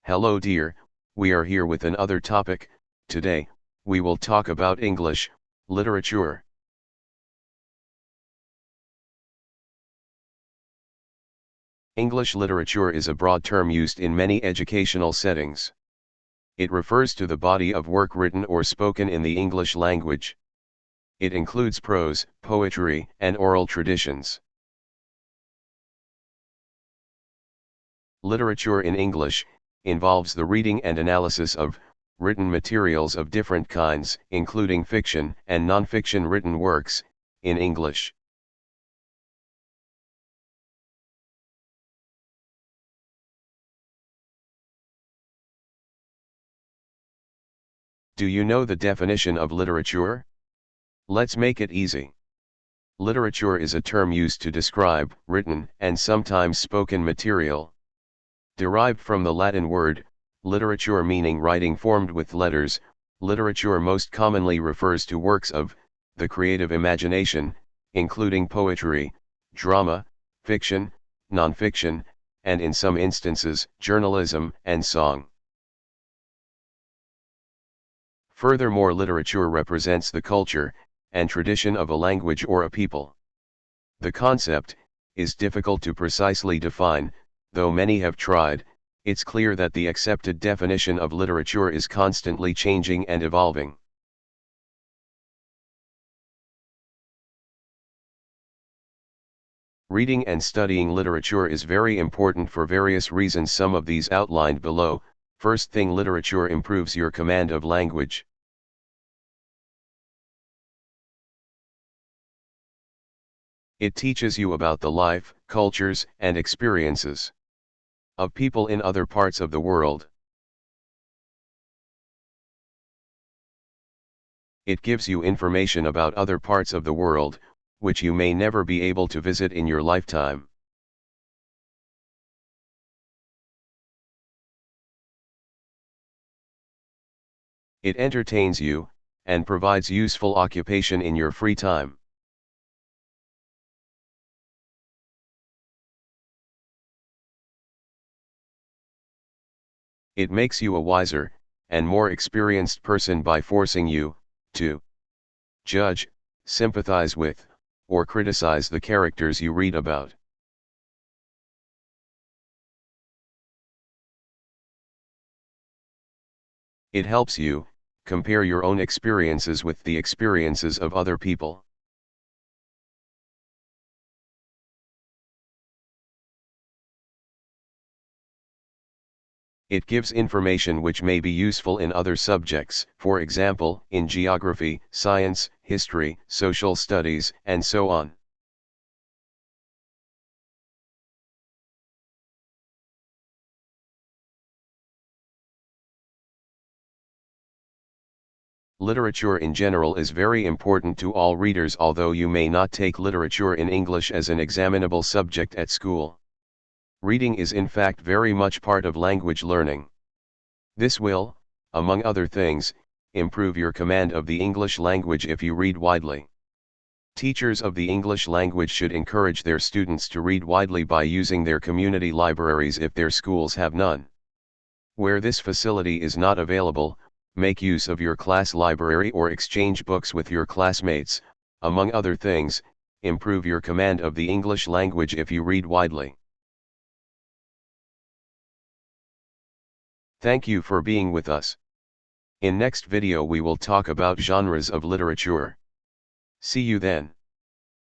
Hello dear, we are here with another topic. Today, we will talk about English literature. English literature is a broad term used in many educational settings. It refers to the body of work written or spoken in the English language. It includes prose, poetry, and oral traditions. Literature in English involves the reading and analysis of written materials of different kinds, including fiction and non-fiction written works in English. Do you know the definition of literature? Let's make it easy. Literature is a term used to describe written and sometimes spoken material. Derived from the Latin word, literature meaning writing formed with letters, literature most commonly refers to works of the creative imagination, including poetry, drama, fiction, non-fiction, and in some instances, journalism and song. Furthermore, literature represents the culture and tradition of a language or a people. The concept is difficult to precisely define. Though many have tried, it's clear that the accepted definition of literature is constantly changing and evolving. Reading and studying literature is very important for various reasons, some of these outlined below. First thing, literature improves your command of language. It teaches you about the life, cultures, and experiences of people in other parts of the world. It gives you information about other parts of the world, which you may never be able to visit in your lifetime. It entertains you, and provides useful occupation in your free time. It makes you a wiser and more experienced person by forcing you to judge, sympathize with, or criticize the characters you read about. It helps you compare your own experiences with the experiences of other people. It gives information which may be useful in other subjects, for example, in geography, science, history, social studies, and so on. Literature in general is very important to all readers, although you may not take literature in English as an examinable subject at school. Reading is in fact very much part of language learning. This will, among other things, improve your command of the English language if you read widely. Teachers of the English language should encourage their students to read widely by using their community libraries if their schools have none. Where this facility is not available, make use of your class library or exchange books with your classmates. Among other things, improve your command of the English language if you read widely. Thank you for being with us. In next video we will talk about genres of literature. See you then.